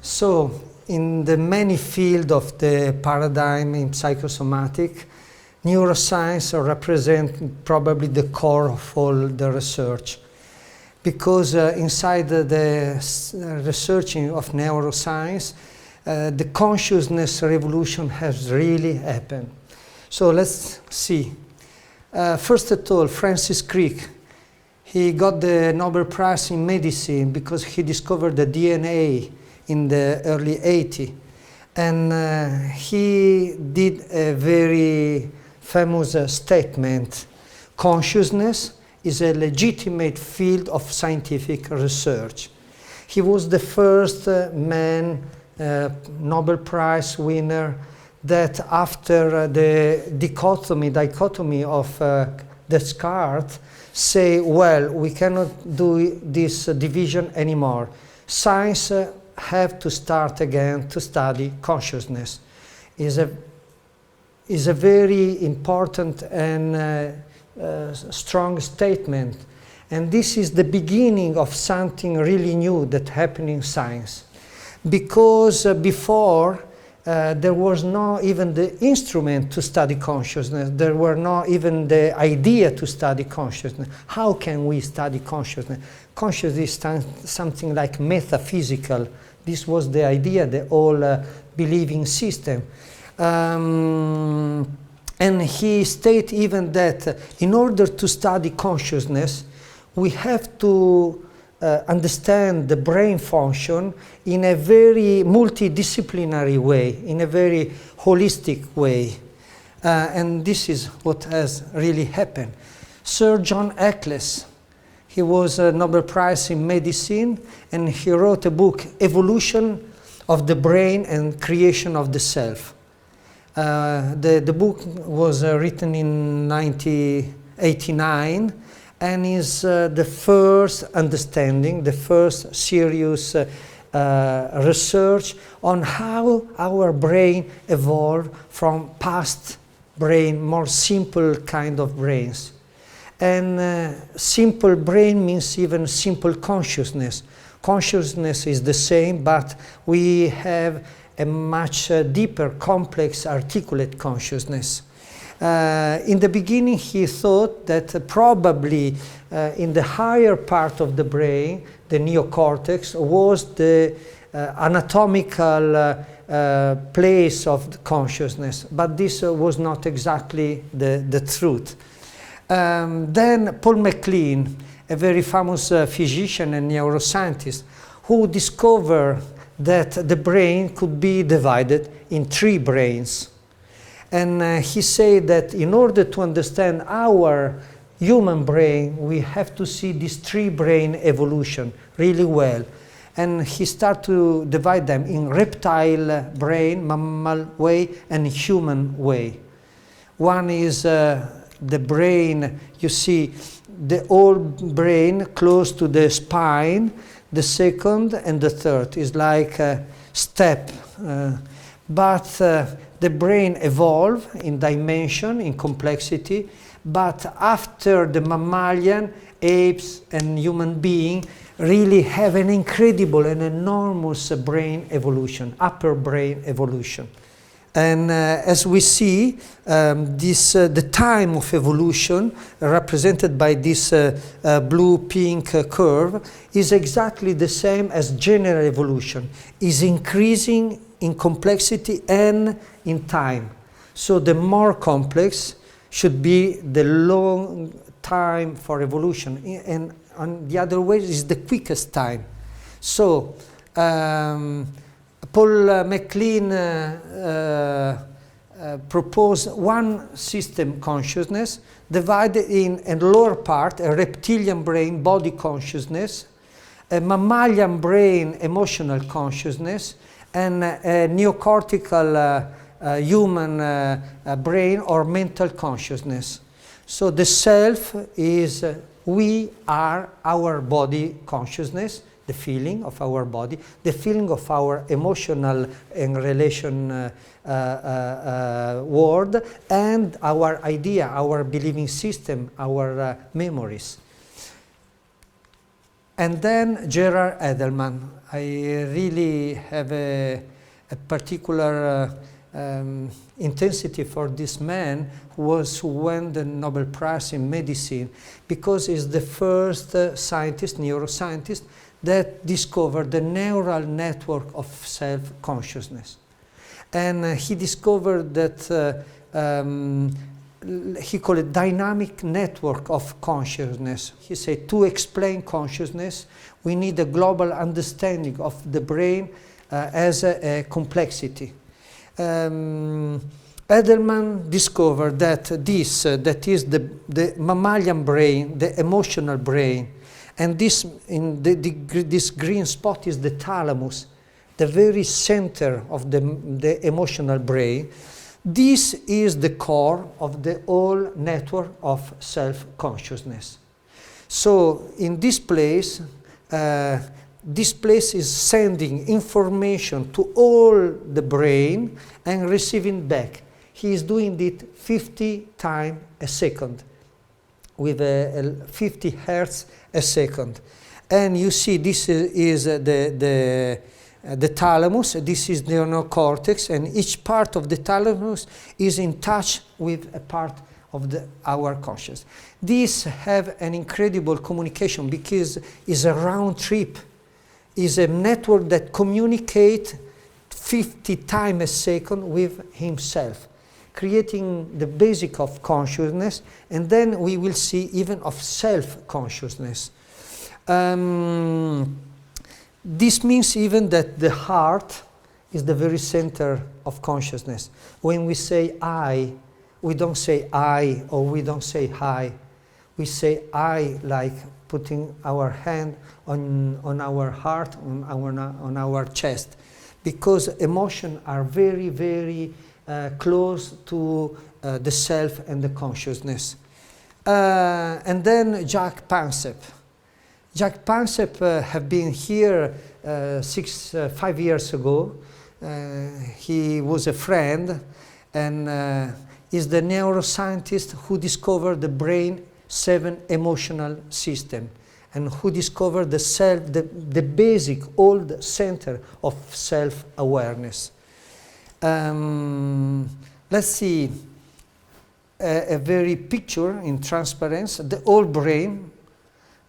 So, in the many fields of the paradigm in psychosomatic, neuroscience represent probably the core of all the research. Because inside the researching of neuroscience, the consciousness revolution has really happened. So let's see. First of all, Francis Crick, he got the Nobel Prize in medicine because he discovered the DNA in the early 80s. And he did a very famous statement: consciousness is a legitimate field of scientific research. He was the first man, Nobel Prize winner, that after the dichotomy of Descartes, say, well, we cannot do this division anymore. Science have to start again to study consciousness. Is a very important and strong statement. And this is the beginning of something really new that happened in science. Because before, there was not even the instrument to study consciousness. There were not even the idea to study consciousness. How can we study consciousness? Consciousness is something like metaphysical. This was the idea, the whole believing system. And he stated even that in order to study consciousness, we have to understand the brain function in a very multidisciplinary way, in a very holistic way. And this is what has really happened. Sir John Eccles, he was a Nobel Prize in medicine, and he wrote a book, Evolution of the Brain and Creation of the Self. The book was written in 1989, and is the first understanding, the first serious research on how our brain evolved from past brain, more simple kind of brains. And simple brain means even simple consciousness. Consciousness is the same, but we have a much deeper, complex, articulate consciousness. In the beginning, he thought that probably in the higher part of the brain, the neocortex, was the anatomical place of the consciousness, but this was not exactly the truth. Then Paul MacLean, a very famous physician and neuroscientist, who discovered that the brain could be divided in 3 brains. And he said that in order to understand our human brain, we have to see this 3 brain evolution really well. And he started to divide them in reptile brain, mammal way, and human way. One is the brain, you see, the old brain close to the spine. The second and the third is like a step. But the brain evolved in dimension, in complexity, but after the mammalian, apes and human being really have an incredible and enormous brain evolution, upper brain evolution. And as we see, the time of evolution, represented by this blue-pink curve, is exactly the same as general evolution, is increasing in complexity and in time. So the more complex should be the long time for evolution, and on the other way is the quickest time. So Paul MacLean proposed one system consciousness divided in a lower part, a reptilian brain, body consciousness, a mammalian brain, emotional consciousness, and a neocortical human brain or mental consciousness. So the self is we are our body consciousness, the feeling of our body, the feeling of our emotional and relation world, and our idea, our believing system, our memories. And then Gerard Edelman. I really have a particular intensity for this man who won the Nobel Prize in Medicine because he's the first neuroscientist, that discovered the neural network of self-consciousness. And he discovered that he called it dynamic network of consciousness. He said to explain consciousness, we need a global understanding of the brain as a complexity. Edelman discovered that that is the mammalian brain, the emotional brain, and this green spot is the thalamus, the very center of the emotional brain. This is the core of the whole network of self-consciousness. So in this place is sending information to all the brain and receiving back. He is doing it 50 times a second with 50 hertz a second. And you see this is the thalamus, this is the neocortex, and each part of the thalamus is in touch with a part of our consciousness. These have an incredible communication because it's a round trip. It's a network that communicates 50 times a second with himself, creating the basic of consciousness, and then we will see even of self-consciousness. This means even that the heart is the very center of consciousness. When we say I, we don't say I or we don't say hi. We say I like putting our hand on our heart, on our chest, because emotions are very, very close to the self and the consciousness. And then Jack Pansep. Jack Pansep have been here 5 years ago. He was a friend and is the neuroscientist who discovered the brain 7 emotional system and who discovered the self, the basic old center of self-awareness. Let's see a very picture in transparency, the whole brain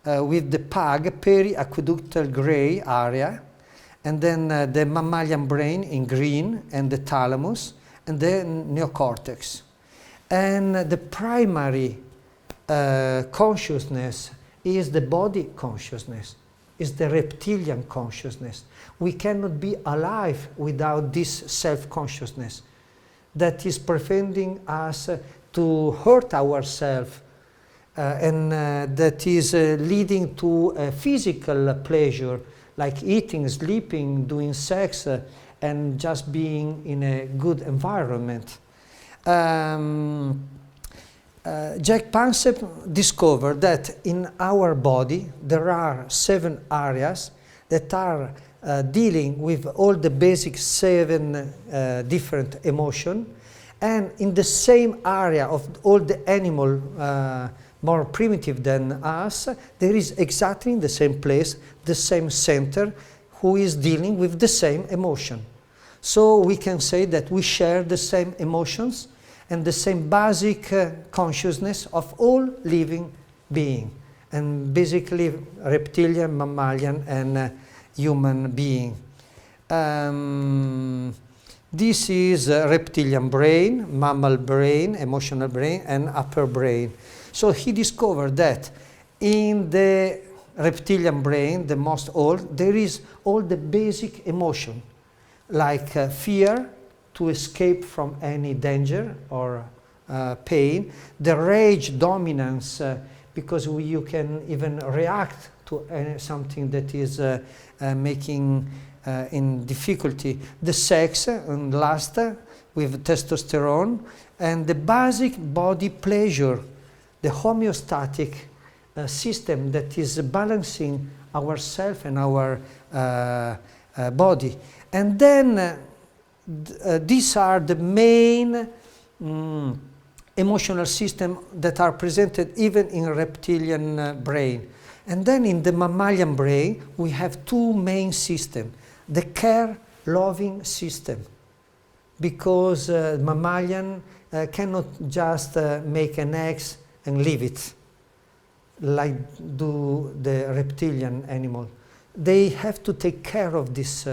with the PAG, periaqueductal gray area, and then the mammalian brain in green, and the thalamus, and the neocortex. And the primary consciousness is the body consciousness, is the reptilian consciousness. We cannot be alive without this self-consciousness that is preventing us to hurt ourselves and that is leading to a physical pleasure like eating, sleeping, doing sex, and just being in a good environment. Jack Pansep discovered that in our body there are 7 areas that are dealing with all the basic 7 different emotions, and in the same area of all the animal more primitive than us, there is exactly in the same place, the same center, who is dealing with the same emotion. So we can say that we share the same emotions and the same basic consciousness of all living being, and basically reptilian, mammalian, and human being. This is reptilian brain, mammal brain, emotional brain, and upper brain. So he discovered that in the reptilian brain, the most old, there is all the basic emotion, like fear, to escape from any danger or pain, the rage, dominance, because you can even react to something that is making in difficulty, the sex and lust with testosterone, and the basic body pleasure, the homeostatic system that is balancing ourselves and our body. And then these are the main emotional systems that are presented even in reptilian brain. And then in the mammalian brain, we have two main systems. The care-loving system, because mammalian cannot just make an egg and leave it, like do the reptilian animal. They have to take care of this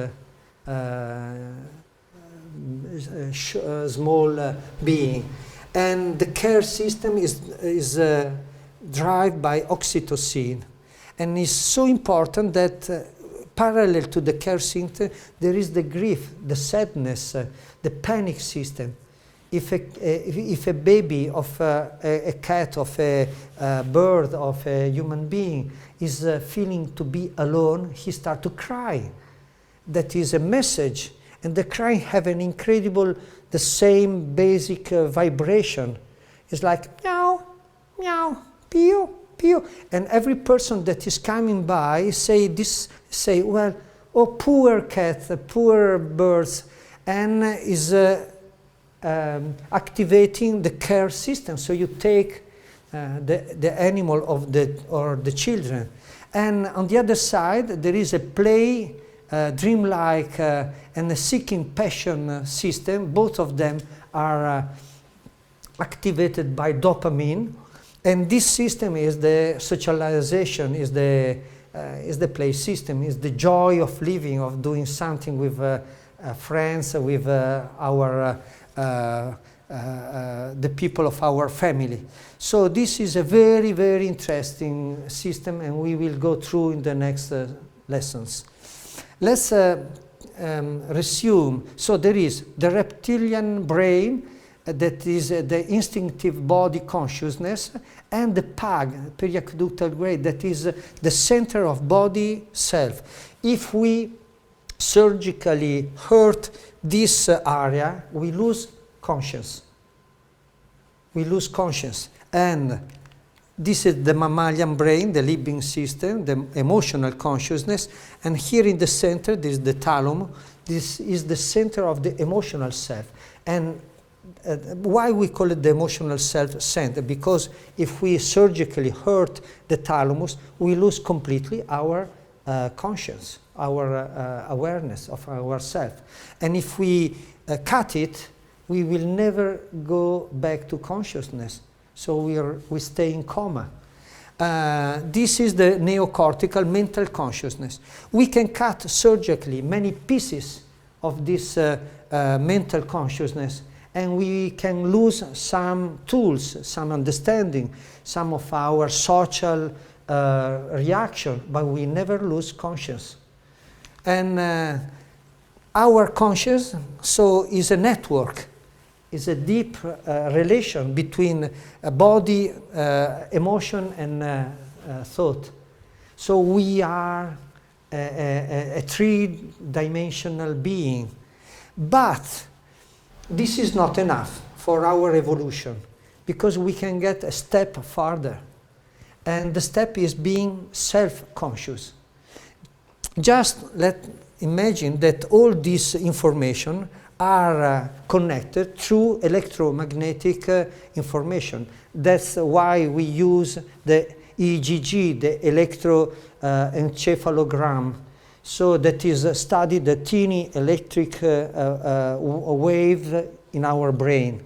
small being. And the care system is driven by oxytocin. And it's so important that parallel to the care system, there is the grief, the sadness, the panic system. If a baby of a cat, of a bird, of a human being is feeling to be alone, he starts to cry. That is a message. And the cry have an incredible, the same basic vibration. It's like meow, meow, pew, pew. And every person that is coming by say, well, oh, poor cat, poor birds, and is activating the care system. So you take the animal or the children. And on the other side, there is a play, dreamlike, and a seeking passion system. Both of them are activated by dopamine. And this system is the socialization, is the play system, is the joy of living, of doing something with friends, with the people of our family. So this is a very, very interesting system, and we will go through in the next lessons. Let's resume. So there is the reptilian brain, that is the instinctive body consciousness, and the PAG, periaqueductal brain, that is the center of body self. If we surgically hurt this area, we lose conscience. We lose conscience. And this is the mammalian brain, the living system, the emotional consciousness. And here in the center, there is the thalamus. This is the center of the emotional self. And why we call it the emotional self-center? Because if we surgically hurt the thalamus, we lose completely our conscience, our awareness of ourselves. And if we cut it, we will never go back to consciousness. So we stay in coma. This is the neocortical mental consciousness. We can cut surgically many pieces of this mental consciousness, and we can lose some tools, some understanding, some of our social reaction, but we never lose conscience. And our conscience, so, is a network, is a deep relation between body, emotion, and thought. So we are a three-dimensional being. But this is not enough for our evolution, because we can get a step farther. And the step is being self-conscious. Just imagine that all this information are connected through electromagnetic information. That's why we use the EEG, the electroencephalogram. So that is study the teeny electric wave in our brain.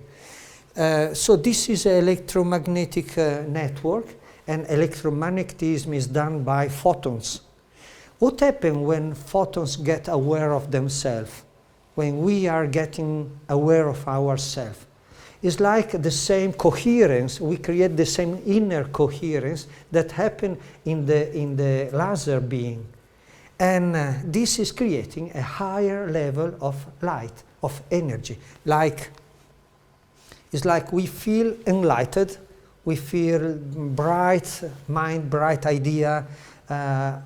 So this is an electromagnetic network, and electromagnetism is done by photons. What happens when photons get aware of themselves? When we are getting aware of ourselves? It's like the same coherence, we create the same inner coherence that happens in the laser beam. And this is creating a higher level of light, of energy. It's like we feel enlightened, we feel bright mind, bright idea.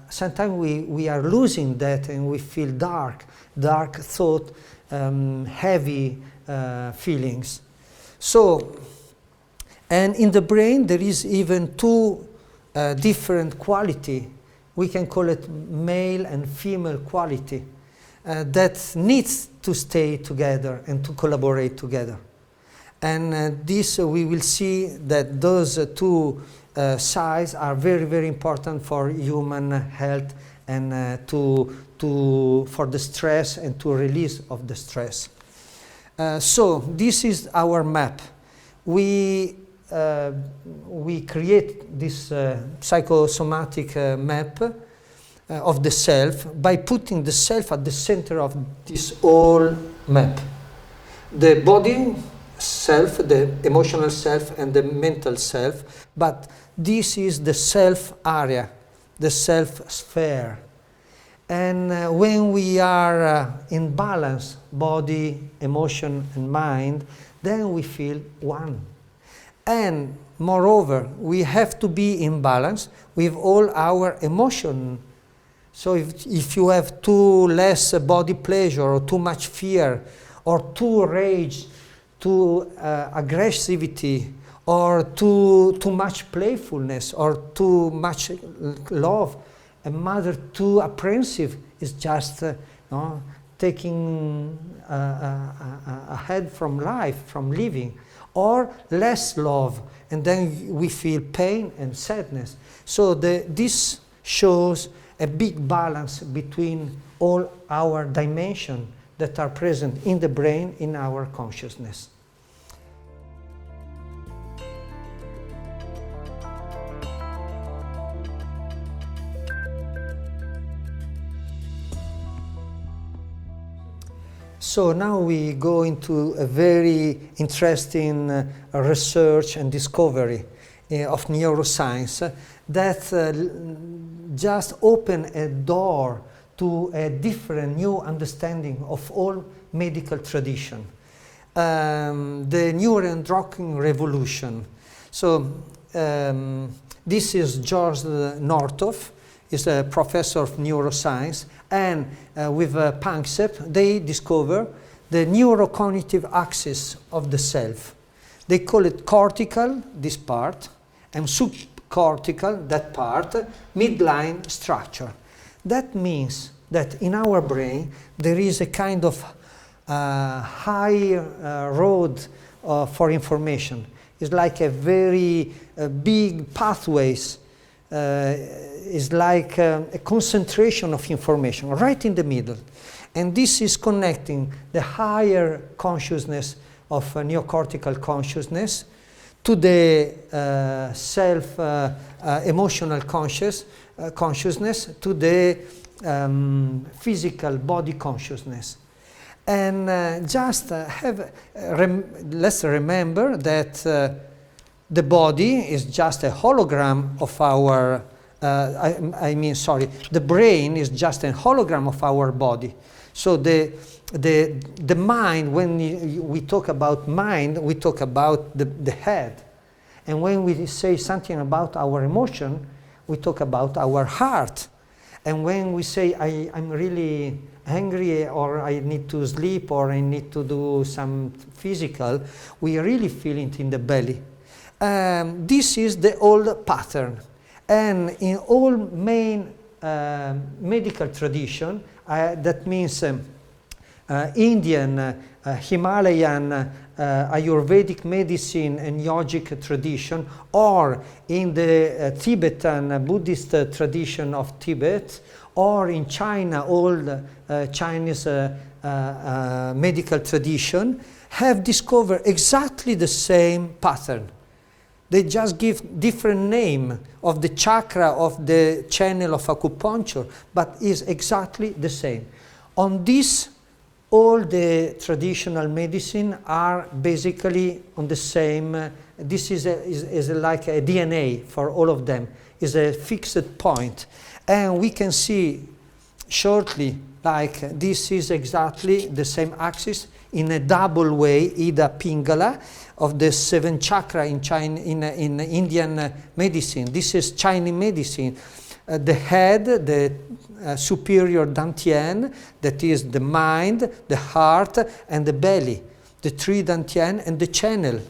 Sometimes we are losing that, and we feel dark thought, heavy feelings. So, and in the brain there is even two different quality. We can call it male and female quality that needs to stay together and to collaborate together. And this we will see that those two size are very, very important for human health and for the stress and to release of the stress. So this is our map. We create this psychosomatic map of the self by putting the self at the center of this whole map. The body self, the emotional self, and the mental self, but this is the self area, the self sphere. And when we are in balance, body, emotion, and mind, then we feel one. And moreover, we have to be in balance with all our emotion. So if you have too less body pleasure, or too much fear, or too rage, too aggressivity, or too much playfulness, or too much love, a mother too apprehensive is just taking ahead from life, from living, or less love, and then we feel pain and sadness. So this shows a big balance between all our dimensions that are present in the brain, in our consciousness. So now we go into a very interesting research and discovery of neuroscience that just open a door to a different new understanding of all medical tradition. The neuroendocrine revolution. So this is George Northoff, is a professor of neuroscience, and with Panksepp, they discover the neurocognitive axis of the self. They call it cortical, this part, and subcortical, that part, midline structure. That means that in our brain there is a kind of high road for information. It's like a very big pathways. Is like a concentration of information right in the middle. And this is connecting the higher consciousness of neocortical consciousness to the self-emotional consciousness, to the physical body consciousness. And let's remember that the body is just a hologram of our, the brain is just a hologram of our body. So the mind, when we talk about mind, we talk about the head. And when we say something about our emotion, we talk about our heart. And when we say, I'm really angry, or I need to sleep, or I need to do some physical, we really feel it in the belly. This is the old pattern. And in all main medical tradition, that means Indian, Himalayan, Ayurvedic medicine and yogic tradition, or in the Tibetan Buddhist tradition of Tibet, or in China, old Chinese medical tradition, have discovered exactly the same pattern. They just give different name of the chakra of the channel of acupuncture, but is exactly the same. On this, all the traditional medicine are basically on the same. This is like a DNA for all of them. Is a fixed point, and we can see shortly like this is exactly the same axis in a double way, Ida Pingala, of the 7 chakra in China, in Indian medicine. This is Chinese medicine. The head, the superior dantian, that is the mind, the heart, and the belly. The 3 dantian and the channel.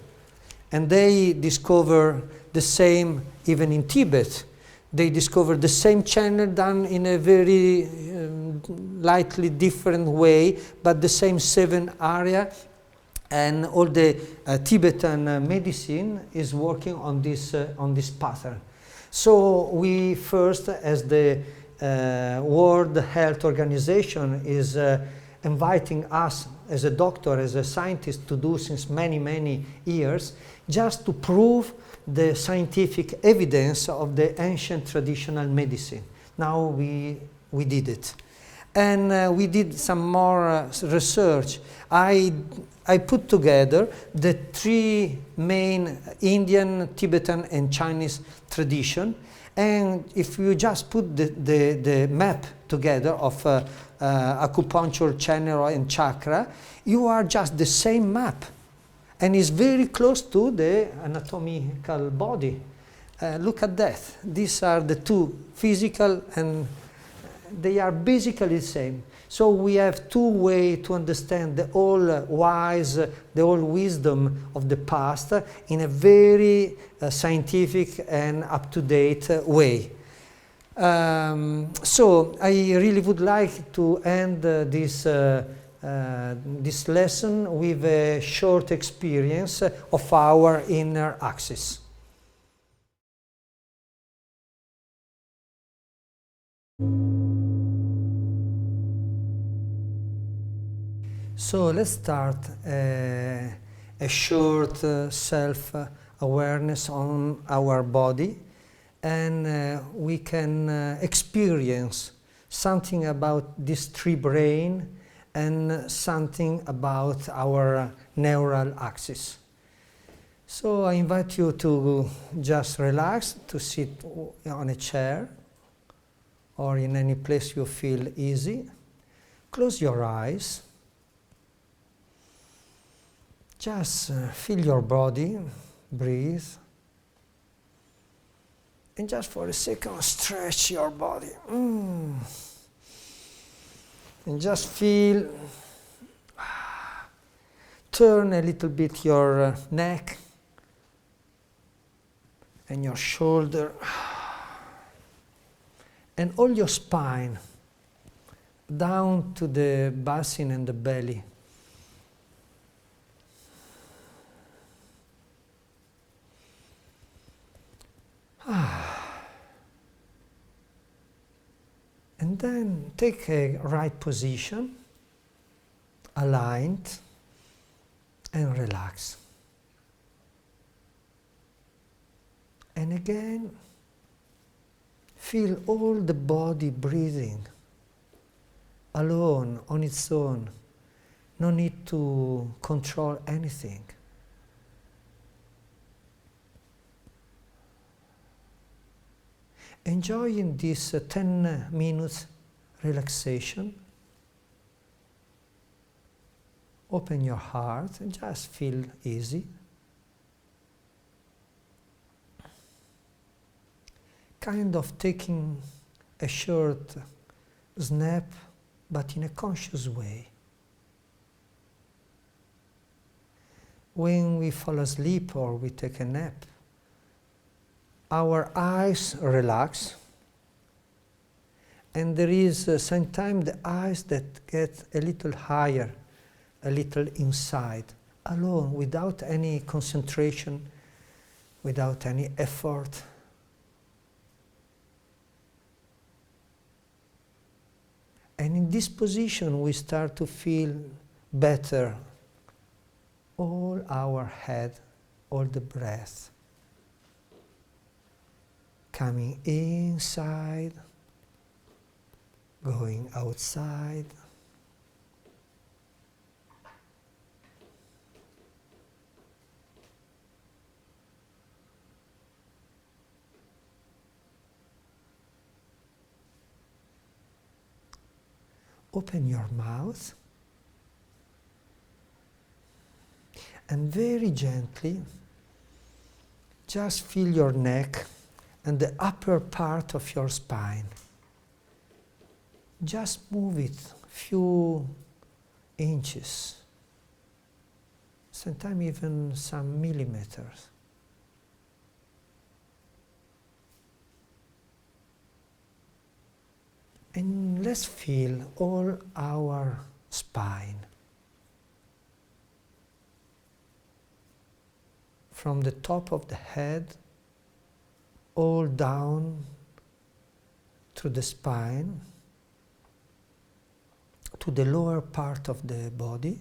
And they discover the same even in Tibet. They discover the same channel done in a very lightly different way, but the same 7 area And all the Tibetan medicine is working on this pattern. So we first, as the World Health Organization is inviting us as a doctor, as a scientist, to do since many years, just to prove the scientific evidence of the ancient traditional medicine. Now we did it. And we did some more research. I put together the three main Indian, Tibetan, and Chinese tradition. And if you just put the map together of acupuncture, channel, and chakra, you are just the same map. And it's very close to the anatomical body. Look at that. These are the two, physical, and they are basically the same. So we have two ways to understand the whole wisdom of the past in a very scientific and up-to-date way. So I really would like to end this lesson with a short experience of our inner axis. So let's start a short self-awareness on our body, and we can experience something about this three brain and something about our neural axis. So I invite you to just relax, to sit on a chair or in any place you feel easy. Close your eyes. Just feel your body, breathe, and just for a second stretch your body. And just feel, turn a little bit your neck and your shoulder and all your spine down to the basin and the belly. And then take a right position, aligned, and relax. And again, feel all the body breathing alone, on its own. No need to control anything. Enjoying this 10 minutes relaxation. Open your heart and just feel easy. Kind of taking a short snap, but in a conscious way. When we fall asleep or we take a nap, our eyes relax, and there is sometimes the eyes that get a little higher, a little inside, alone, without any concentration, without any effort. And in this position we start to feel better all our head, all the breath. Coming inside, going outside. Open your mouth and very gently just feel your neck and the upper part of your spine. Just move it a few inches, sometimes even some millimeters. And let's feel all our spine. from the top of the head all down through the spine to the lower part of the body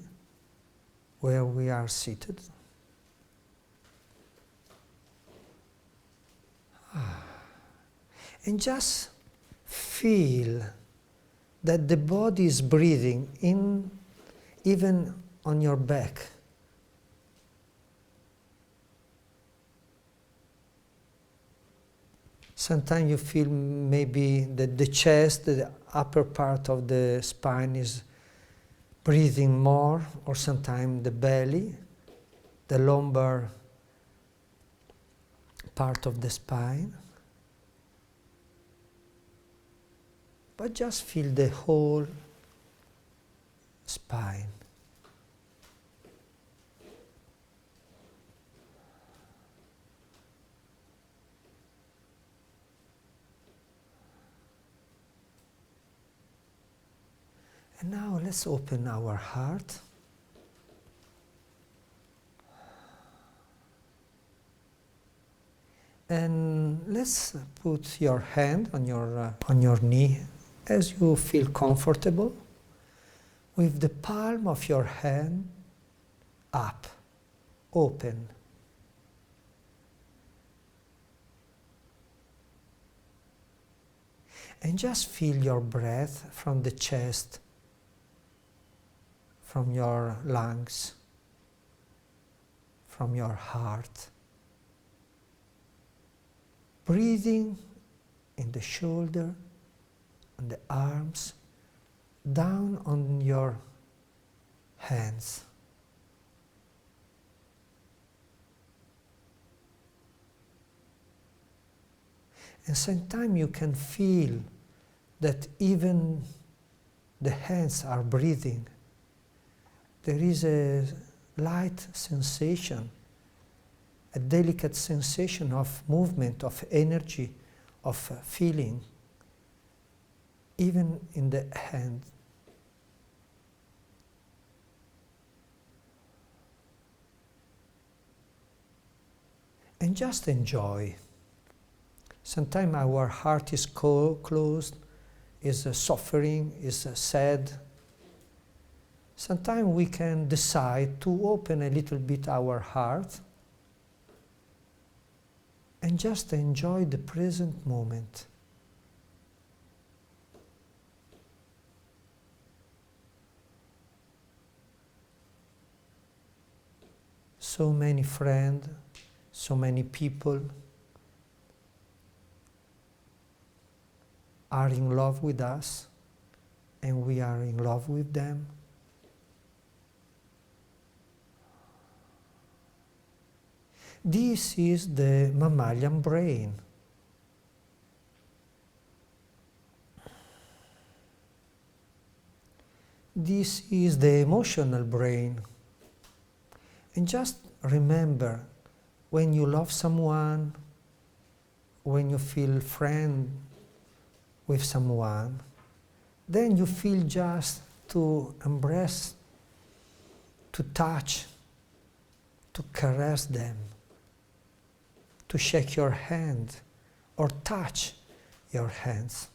where we are seated. And just feel that the body is breathing in, even on your back. Sometimes you feel maybe that the chest, the upper part of the spine is breathing more, or sometimes the belly, the lumbar part of the spine. But just feel the whole spine. And now let's open our heart. And let's put your hand on your knee as you feel comfortable, with the palm of your hand up, open. And just feel your breath from the chest, from your lungs, from your heart. Breathing in the shoulder, on the arms, down on your hands. And sometimes you can feel that even the hands are breathing. There is a light sensation, a delicate sensation of movement, of energy, of feeling, even in the hand. And just enjoy. Sometimes our heart is closed, is suffering, is sad. Sometimes we can decide to open a little bit our heart and just enjoy the present moment. So many friends, so many people are in love with us, and we are in love with them. This is the mammalian brain. This is the emotional brain. And just remember, when you love someone, when you feel friend with someone, then you feel just to embrace, to touch, to caress them, to shake your hand or touch your hands.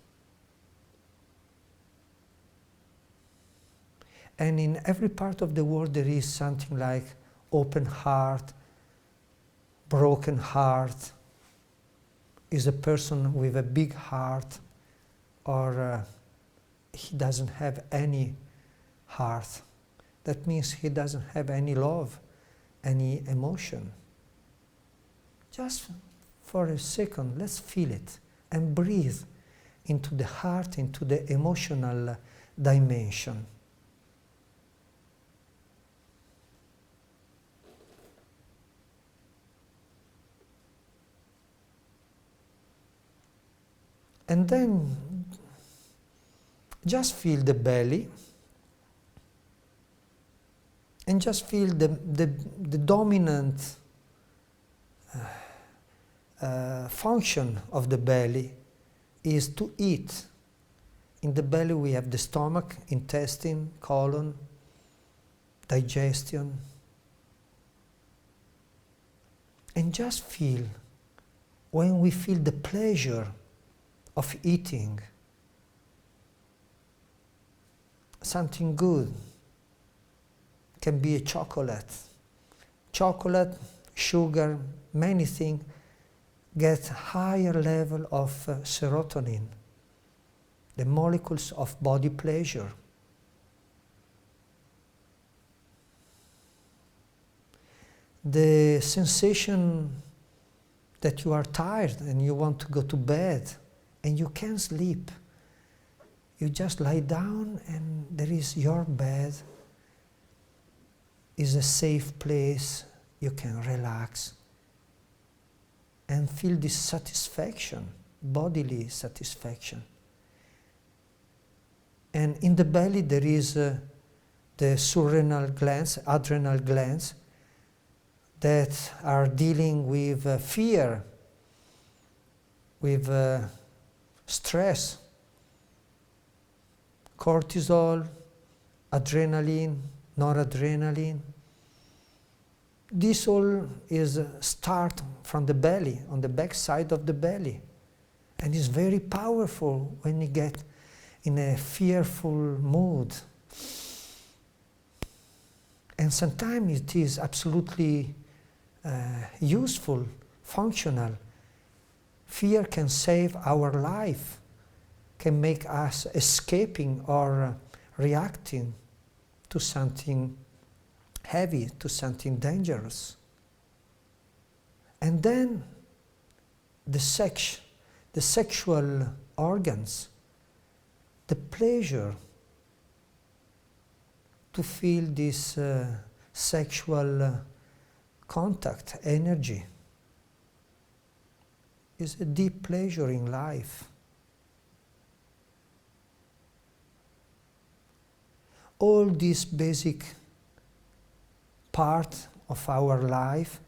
And in every part of the world there is something like open heart, broken heart, is a person with a big heart, or he doesn't have any heart. That means he doesn't have any love, any emotion. Just for a second, let's feel it and breathe into the heart, into the emotional dimension. And then just feel the belly, and just feel the dominant function of the belly is to eat. In the belly we have the stomach, intestine, colon, digestion. And just feel, when we feel the pleasure of eating something good, can be a chocolate, sugar, many things, get higher level of serotonin, the molecules of body pleasure. The sensation that you are tired and you want to go to bed and you can't sleep. You just lie down and there is your bed, is a safe place, you can relax and feel this satisfaction, bodily satisfaction. And in the belly there is the surrenal glands, adrenal glands, that are dealing with fear, with stress, cortisol, adrenaline, noradrenaline. This all is start from the belly, on the back side of the belly, and is very powerful when you get in a fearful mood. And sometimes it is absolutely useful, functional. Fear can save our life, can make us escaping or reacting to something heavy, to something dangerous. And then the sexual organs, the pleasure to feel this sexual contact, energy, is a deep pleasure in life. All these basic part of our life,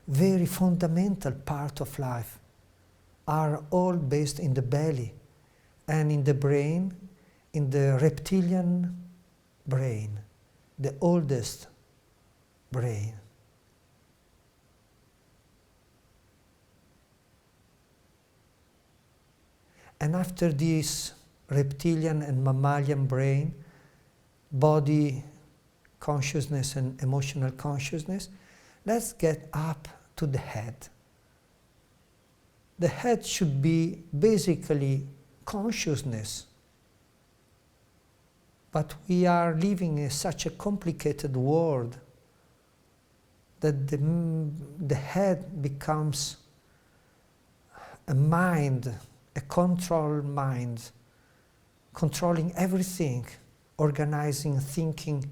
very fundamental part of life, are all based in the belly and in the brain, in the reptilian brain, the oldest brain. And after this reptilian and mammalian brain, body consciousness and emotional consciousness, let's get up to the head. The head should be basically consciousness. But we are living in such a complicated world that the head becomes a mind, a control mind, controlling everything, organizing, thinking,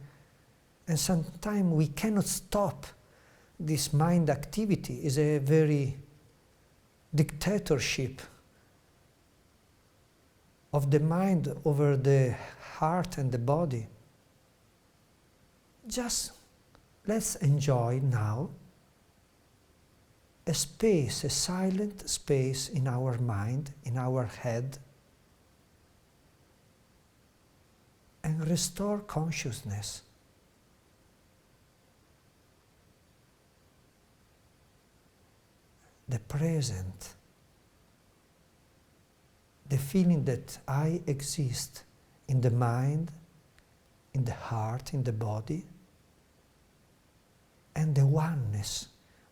and sometimes we cannot stop this mind activity. Is a very dictatorship of the mind over the heart and the body. Just let's enjoy now a space, a silent space in our mind, in our head, and restore consciousness. The present, the feeling that I exist in the mind, in the heart, in the body, and the oneness,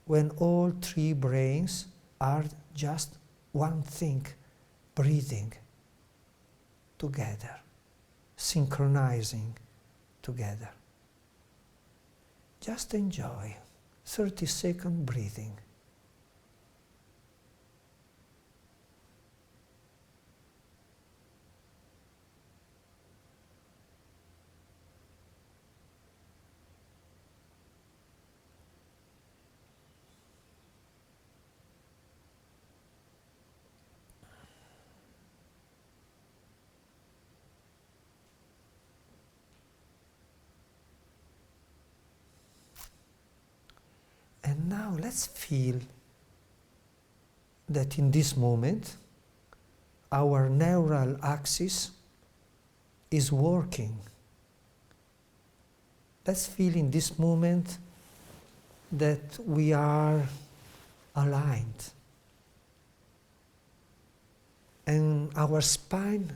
when all three brains are just one thing, breathing together, synchronizing together. Just enjoy 30-second breathing. And now let's feel that in this moment our neural axis is working. Let's feel in this moment that we are aligned. And our spine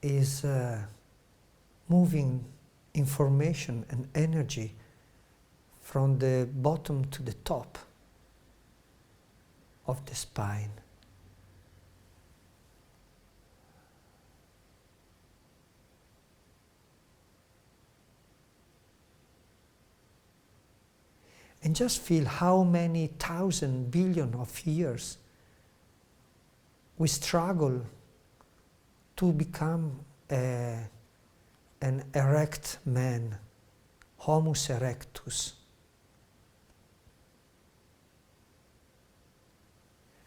is moving information and energy from the bottom to the top of the spine. And just feel how many thousand billion of years we struggle to become an erect man, Homus erectus.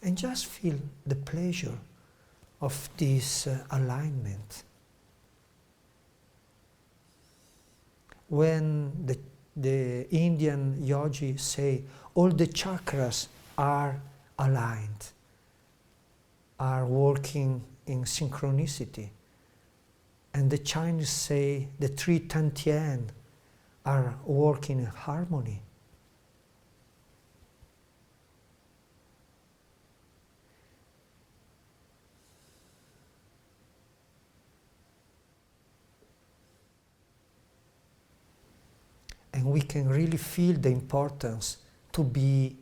And just feel the pleasure of this alignment. When the Indian yogis say all the chakras are aligned, are working in synchronicity. And the Chinese say the three Tantian are working in harmony. And we can really feel the importance to be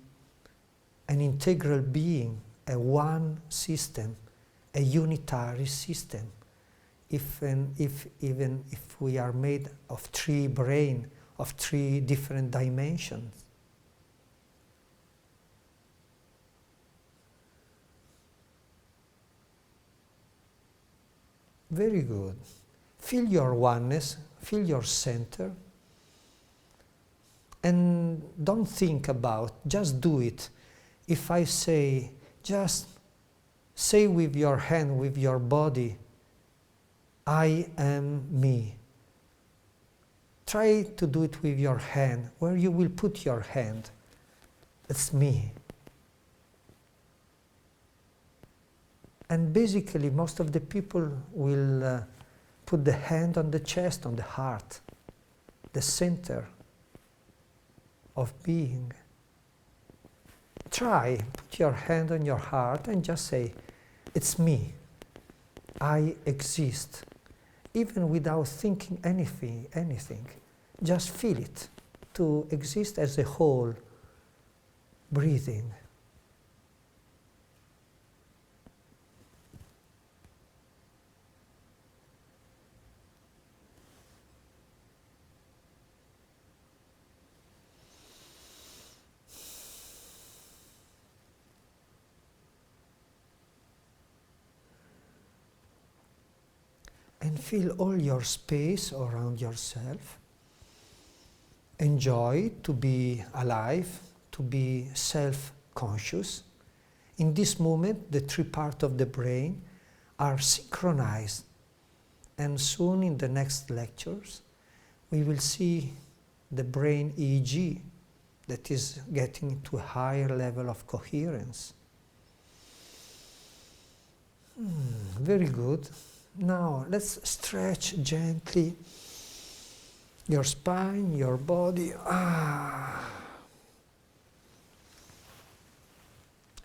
an integral being, a one system, a unitary system. Even if we are made of three brain, of three different dimensions. Very good. Feel your oneness, feel your center, and don't think about, just do it. If I say, just say with your hand, with your body, I am me. Try to do it with your hand, where you will put your hand. It's me. And basically, most of the people will put the hand on the chest, on the heart, the center of being. Try, put your hand on your heart and just say, it's me. I exist. Even without thinking anything. Just feel it. To exist as a whole, breathing. And feel all your space around yourself. Enjoy to be alive, to be self-conscious. In this moment, the three parts of the brain are synchronized. And soon in the next lectures, we will see the brain EEG that is getting to a higher level of coherence. Very good. Now, let's stretch gently your spine, your body.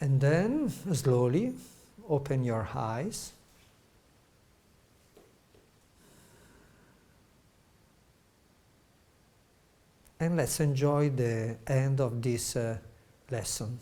And then, slowly, open your eyes. And let's enjoy the end of this lesson.